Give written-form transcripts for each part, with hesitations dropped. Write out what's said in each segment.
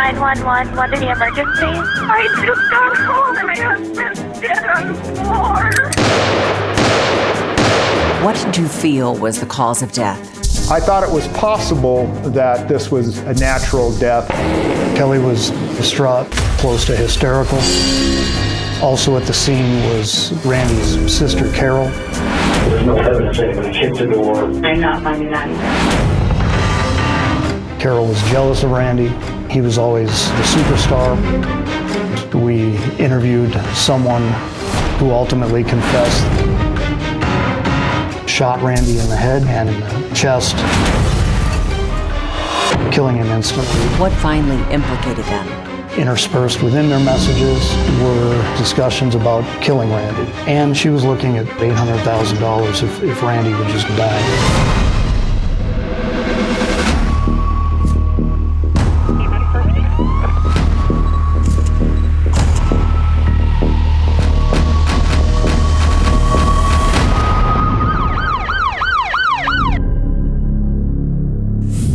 911, what is the emergency? I just got home and my husband's dead on the floor. What did you feel was the cause of death? I thought it was possible that this was a natural death. Kelly was distraught, close to hysterical. Also at the scene was Randy's sister, Carol. There's no evidence anybody kicked the door. I'm not finding that either. Carol was jealous of Randy. He was always the superstar. We interviewed someone who ultimately confessed, shot Randy in the head and in the chest, killing him instantly. What finally implicated them? Interspersed within their messages were discussions about killing Randy. And she was looking at $800,000 if Randy would just die.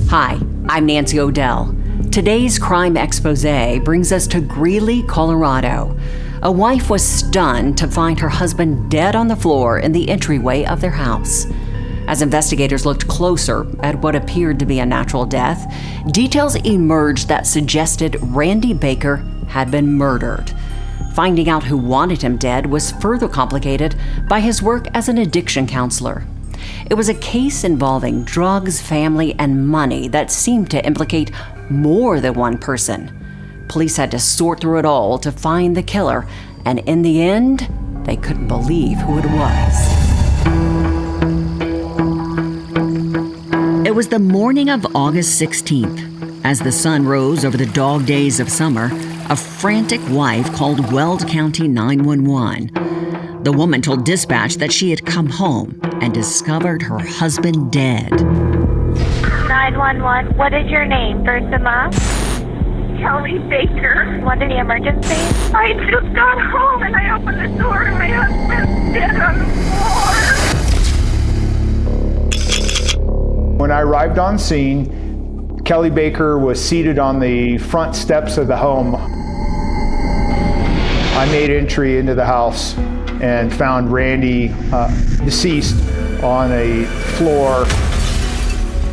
Hi, I'm Nancy O'Dell. Today's crime expose brings us to Greeley, Colorado. A wife was stunned to find her husband dead on the floor in the entryway of their house. As investigators looked closer at what appeared to be a natural death, details emerged that suggested Randy Baker had been murdered. Finding out who wanted him dead was further complicated by his work as an addiction counselor. It was a case involving drugs, family, and money that seemed to implicate more than one person. Police had to sort through it all to find the killer, and in the end, they couldn't believe who it was. It was the morning of August 16th. As the sun rose over the dog days of summer, a frantic wife called Weld County 911. The woman told dispatch that she had come home and discovered her husband dead. 911, what is your name, first and last? Kelly Baker. What is the emergency? I just got home and I opened the door and my husband's dead on the floor. When I arrived on scene, Kelly Baker was seated on the front steps of the home. I made entry into the house and found Randy deceased on a floor.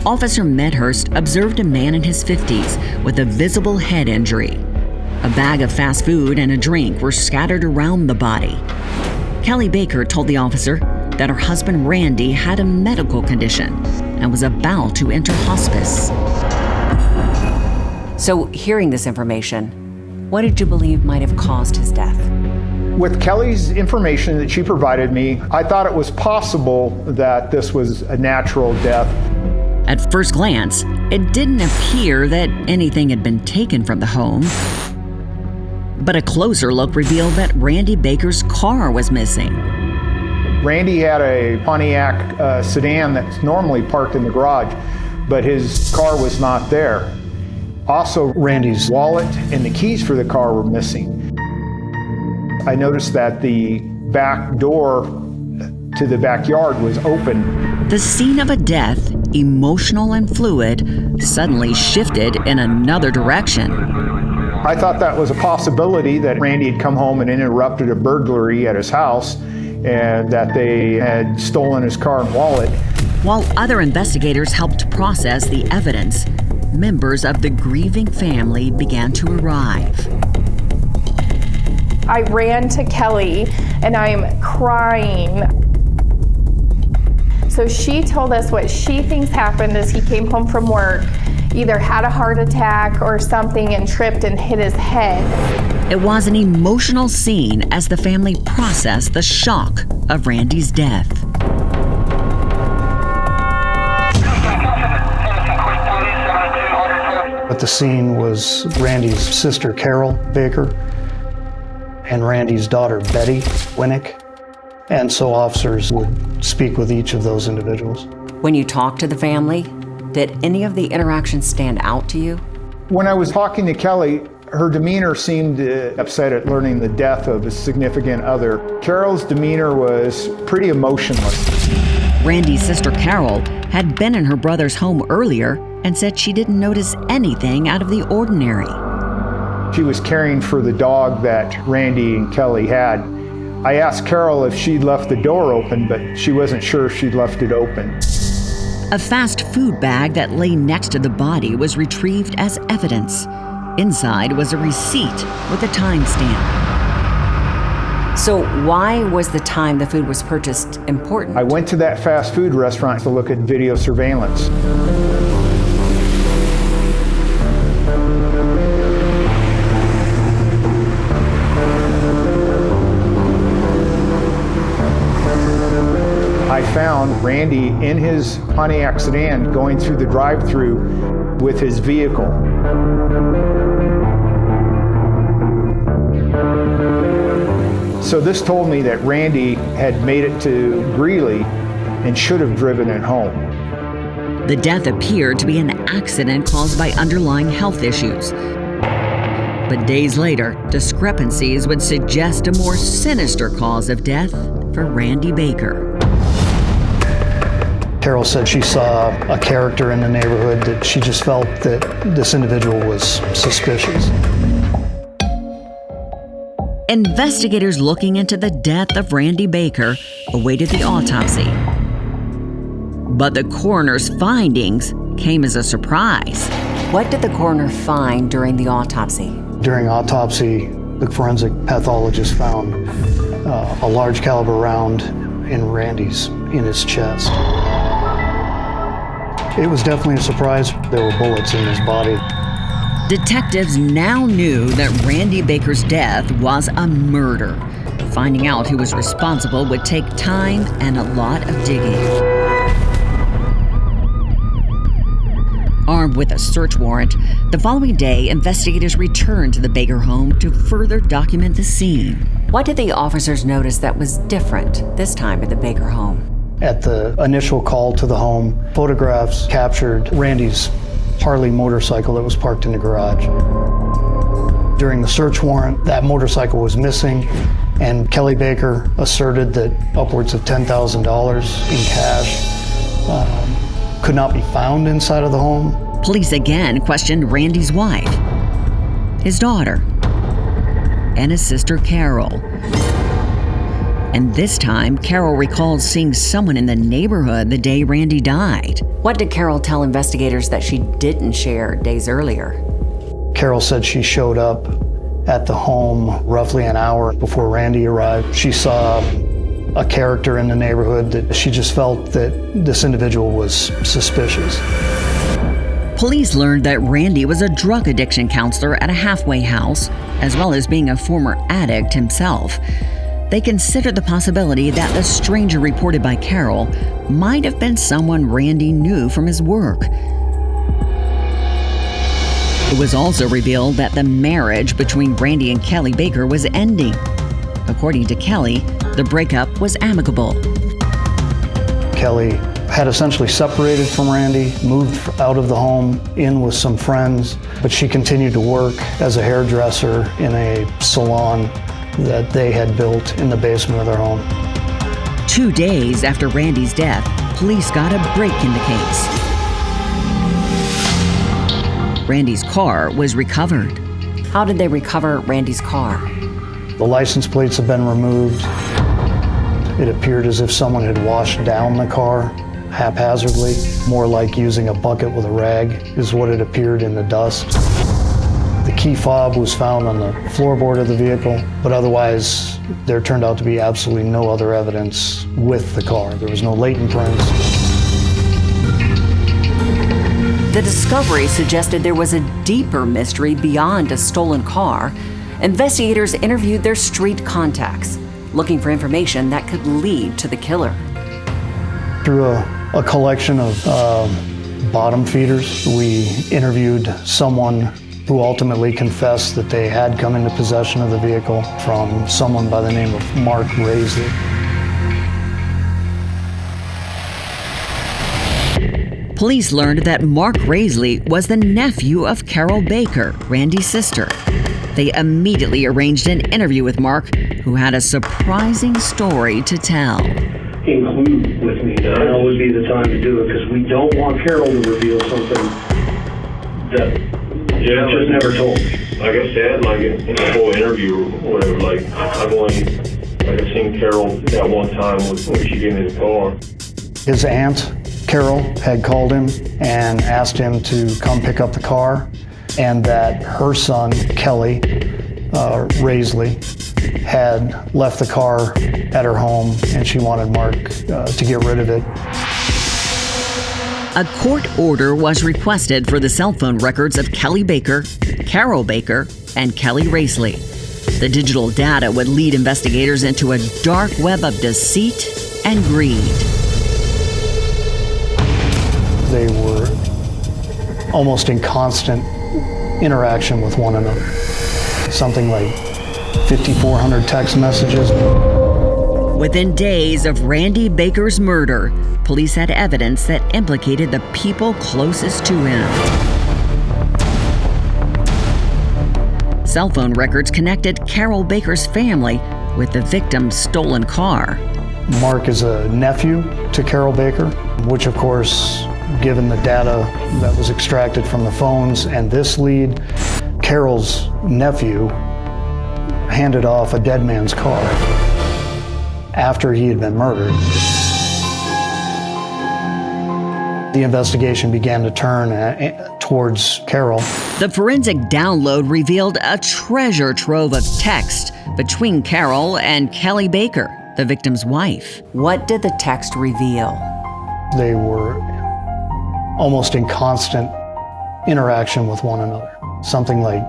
Officer Medhurst observed a man in his 50s with a visible head injury. A bag of fast food and a drink were scattered around the body. Kelly Baker told the officer that her husband Randy had a medical condition and was about to enter hospice. So, hearing this information, what did you believe might have caused his death? With Kelly's information that she provided me, I thought it was possible that this was a natural death. At first glance, it didn't appear that anything had been taken from the home. But a closer look revealed that Randy Baker's car was missing. Randy had a Pontiac sedan that's normally parked in the garage, but his car was not there. Also, Randy's wallet and the keys for the car were missing. I noticed that the back door to the backyard was open. The scene of a death, emotional and fluid, suddenly shifted in another direction. I thought that was a possibility that Randy had come home and interrupted a burglary at his house and that they had stolen his car and wallet. While other investigators helped process the evidence, members of the grieving family began to arrive. I ran to Kelly and I'm crying. So she told us what she thinks happened as he came home from work, either had a heart attack or something and tripped and hit his head. It was an emotional scene as the family processed the shock of Randy's death. At the scene was Randy's sister, Carol Baker, and Randy's daughter, Betty Winnick. And so officers would speak with each of those individuals. When you talked to the family, did any of the interactions stand out to you? When I was talking to Kelly, her demeanor seemed upset at learning the death of a significant other. Carol's demeanor was pretty emotionless. Randy's sister Carol had been in her brother's home earlier and said she didn't notice anything out of the ordinary. She was caring for the dog that Randy and Kelly had. I asked Carol if she'd left the door open, but she wasn't sure if she'd left it open. A fast food bag that lay next to the body was retrieved as evidence. Inside was a receipt with a timestamp. So why was the time the food was purchased important? I went to that fast food restaurant to look at video surveillance. I found Randy in his Pontiac sedan going through the drive-thru with his vehicle. So this told me that Randy had made it to Greeley and should have driven it home. The death appeared to be an accident caused by underlying health issues. But days later, discrepancies would suggest a more sinister cause of death for Randy Baker. Carol said she saw a character in the neighborhood that she just felt that this individual was suspicious. Investigators looking into the death of Randy Baker awaited the autopsy. But the coroner's findings came as a surprise. What did the coroner find during the autopsy? During autopsy, the forensic pathologist found a large caliber round in his chest. It was definitely a surprise. There were bullets in his body. Detectives now knew that Randy Baker's death was a murder. Finding out who was responsible would take time and a lot of digging. Armed with a search warrant, the following day, investigators returned to the Baker home to further document the scene. What did the officers notice that was different this time at the Baker home? At the initial call to the home, photographs captured Randy's Harley motorcycle that was parked in the garage. During the search warrant, that motorcycle was missing, and Kelly Baker asserted that upwards of $10,000 in cash could not be found inside of the home. Police again questioned Randy's wife, his daughter, and his sister Carol. And this time, Carol recalled seeing someone in the neighborhood the day Randy died. What did Carol tell investigators that she didn't share days earlier? Carol said she showed up at the home roughly an hour before Randy arrived. She saw a character in the neighborhood that she just felt that this individual was suspicious. Police learned that Randy was a drug addiction counselor at a halfway house, as well as being a former addict himself. They considered the possibility that the stranger reported by Carol might have been someone Randy knew from his work. It was also revealed that the marriage between Randy and Kelly Baker was ending. According to Kelly, the breakup was amicable. Kelly had essentially separated from Randy, moved out of the home, in with some friends, but she continued to work as a hairdresser in a salon that they had built in the basement of their home. 2 days after Randy's death, police got a break in the case. Randy's car was recovered. How did they recover Randy's car? The license plates have been removed. It appeared as if someone had washed down the car haphazardly, more like using a bucket with a rag is what it appeared in the dust. The key fob was found on the floorboard of the vehicle, but otherwise there turned out to be absolutely no other evidence with the car. There was no latent prints. The discovery suggested there was a deeper mystery beyond a stolen car. Investigators interviewed their street contacts, looking for information that could lead to the killer. Through a collection of bottom feeders, we interviewed someone who ultimately confessed that they had come into possession of the vehicle from someone by the name of Mark Raisley. Police learned that Mark Raisley was the nephew of Carol Baker, Randy's sister. They immediately arranged an interview with Mark, who had a surprising story to tell. Include with me, now would be the time to do it, because we don't want Carol to reveal something that Yeah, just never told me. Like I said, like in the whole interview, or whatever, like I've seen Carol that one time when she gave me the car. His aunt, Carol, had called him and asked him to come pick up the car, and that her son, Kelly Raisley, had left the car at her home and she wanted Mark to get rid of it. A court order was requested for the cell phone records of Kelly Baker, Carol Baker, and Kelly Raisley. The digital data would lead investigators into a dark web of deceit and greed. They were almost in constant interaction with one another. Something like 5,400 text messages. Within days of Randy Baker's murder, police had evidence that implicated the people closest to him. Cell phone records connected Carol Baker's family with the victim's stolen car. Mark is a nephew to Carol Baker, which of course, given the data that was extracted from the phones and this lead, Carol's nephew handed off a dead man's car after he had been murdered. The investigation began to turn towards Carol. The forensic download revealed a treasure trove of text between Carol and Kelly Baker, the victim's wife. What did the text reveal? They were almost in constant interaction with one another. Something like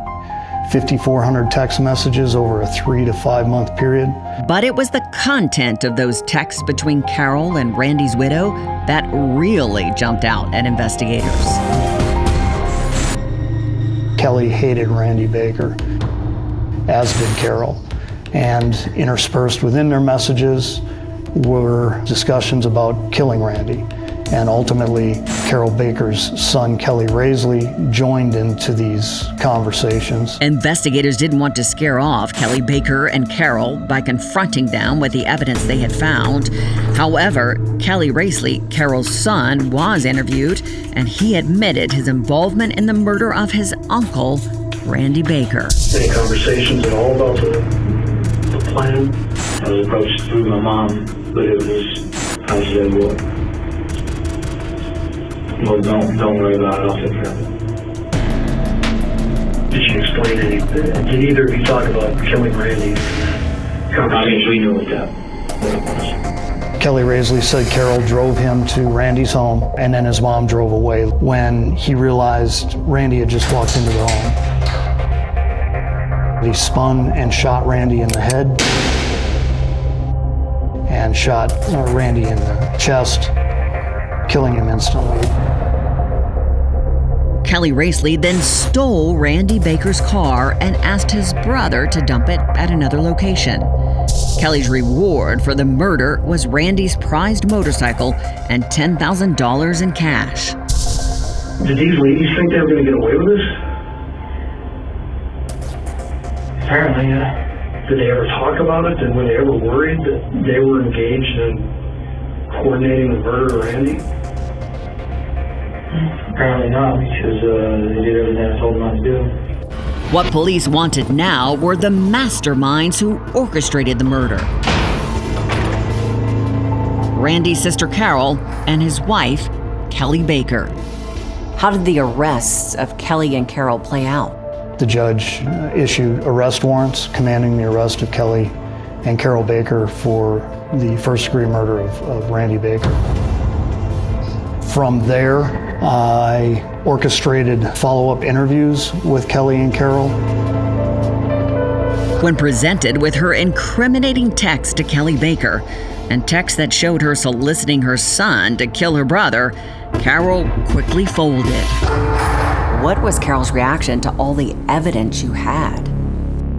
5,400 text messages over a 3 to 5 month period. But it was the content of those texts between Carol and Randy's widow that really jumped out at investigators. Kelly hated Randy Baker, as did Carol. And interspersed within their messages were discussions about killing Randy. And ultimately, Carol Baker's son, Kelly Raisley, joined into these conversations. Investigators didn't want to scare off Kelly Baker and Carol by confronting them with the evidence they had found. However, Kelly Raisley, Carol's son, was interviewed, and he admitted his involvement in the murder of his uncle, Randy Baker. Any conversations at all about the plan? I was approached through my mom, but it was, I said, well, don't worry about it, I'll take care of it. Did she explain anything? Did either of you talk about killing Randy? I mean, we knew what it was. Kelly Raisley said Carol drove him to Randy's home, and then his mom drove away when he realized Randy had just walked into the home. He spun and shot Randy in the head and shot Randy in the chest, killing him instantly. Kelly Raisley then stole Randy Baker's car and asked his brother to dump it at another location. Kelly's reward for the murder was Randy's prized motorcycle and $10,000 in cash. Did these ladies think they were going to get away with this? Apparently, yeah. Did they ever talk about it? Were they ever worried that they were engaged in coordinating the murder of Randy? Apparently not, because they did everything I told them not to do. What police wanted now were the masterminds who orchestrated the murder. Randy's sister Carol and his wife, Kelly Baker. How did the arrests of Kelly and Carol play out? The judge issued arrest warrants commanding the arrest of Kelly and Carol Baker for the first-degree murder of Randy Baker. From there, I orchestrated follow-up interviews with Kelly and Carol. When presented with her incriminating text to Kelly Baker and text that showed her soliciting her son to kill her brother, Carol quickly folded. What was Carol's reaction to all the evidence you had?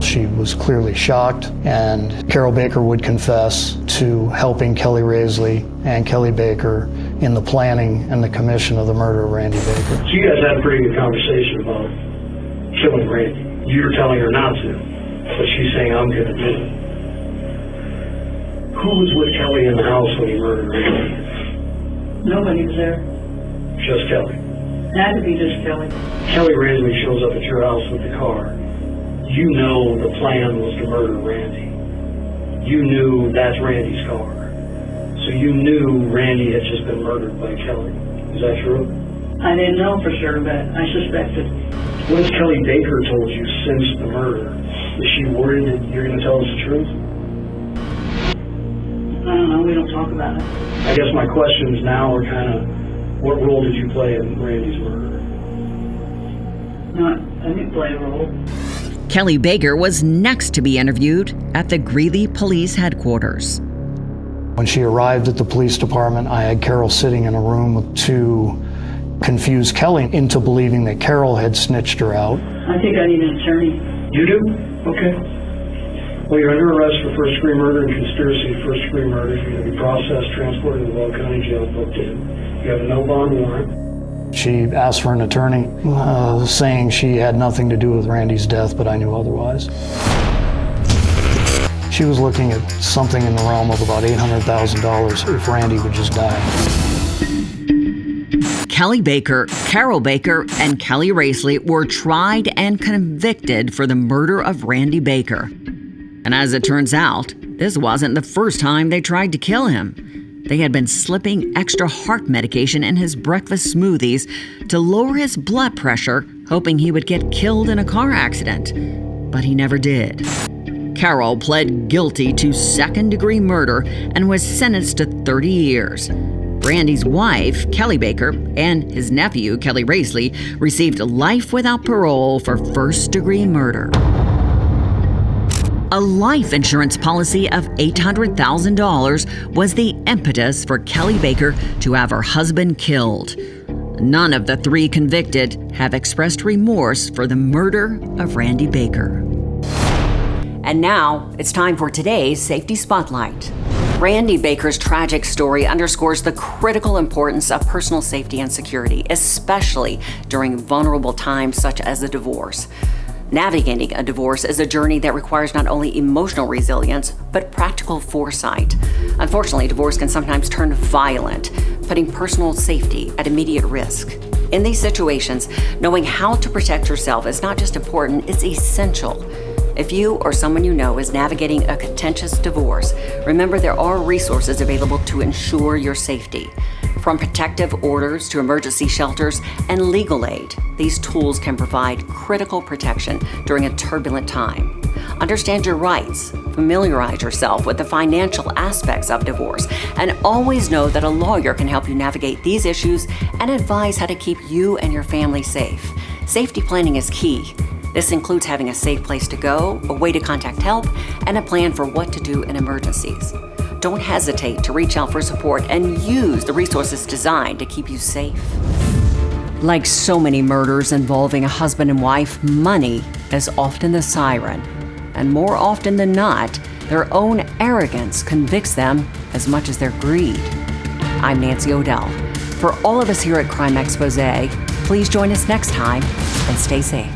She was clearly shocked, and Carol Baker would confess to helping Kelly Raisley and Kelly Baker in the planning and the commission of the murder of Randy Baker. So you guys had a pretty good conversation about killing Randy. You were telling her not to, but she's saying, I'm going to do it. Who was with Kelly in the house when he murdered Randy? Nobody was there. Just Kelly. Had to be just Kelly. Kelly randomly shows up at your house with the car. You know the plan was to murder Randy. You knew that's Randy's car. So you knew Randy had just been murdered by Kelly. Is that true? I didn't know for sure, but I suspected. What has Kelly Baker told you since the murder? Is she worried that you're going to tell us the truth? I don't know, we don't talk about it. I guess my questions now are kind of, what role did you play in Randy's murder? I didn't play a role. Kelly Baker was next to be interviewed at the Greeley Police Headquarters. When she arrived at the police department, I had Carol sitting in a room to confuse Kelly into believing that Carol had snitched her out. I think I need an attorney. You do? Okay. Well, you're under arrest for first-degree murder and conspiracy to first-degree murder. You're going to be processed, transported to the Weld County Jail, booked in. You have a no-bond warrant. She asked for an attorney, saying she had nothing to do with Randy's death, but I knew otherwise. She was looking at something in the realm of about $800,000 if Randy would just die. Kelly Baker, Carol Baker, and Kelly Raisley were tried and convicted for the murder of Randy Baker. And as it turns out, this wasn't the first time they tried to kill him. They had been slipping extra heart medication in his breakfast smoothies to lower his blood pressure, hoping he would get killed in a car accident. But he never did. Carol pled guilty to second-degree murder and was sentenced to 30 years. Randy's wife, Kelly Baker, and his nephew, Kelly Raisley, received life without parole for first-degree murder. A life insurance policy of $800,000 was the impetus for Kelly Baker to have her husband killed. None of the three convicted have expressed remorse for the murder of Randy Baker. And now, it's time for today's Safety Spotlight. Randy Baker's tragic story underscores the critical importance of personal safety and security, especially during vulnerable times such as a divorce. Navigating a divorce is a journey that requires not only emotional resilience, but practical foresight. Unfortunately, divorce can sometimes turn violent, putting personal safety at immediate risk. In these situations, knowing how to protect yourself is not just important, it's essential. If you or someone you know is navigating a contentious divorce, remember there are resources available to ensure your safety. From protective orders to emergency shelters and legal aid, these tools can provide critical protection during a turbulent time. Understand your rights, familiarize yourself with the financial aspects of divorce, and always know that a lawyer can help you navigate these issues and advise how to keep you and your family safe. Safety planning is key. This includes having a safe place to go, a way to contact help, and a plan for what to do in emergencies. Don't hesitate to reach out for support and use the resources designed to keep you safe. Like so many murders involving a husband and wife, money is often the siren. And more often than not, their own arrogance convicts them as much as their greed. I'm Nancy O'Dell. For all of us here at Crime Exposé, please join us next time and stay safe.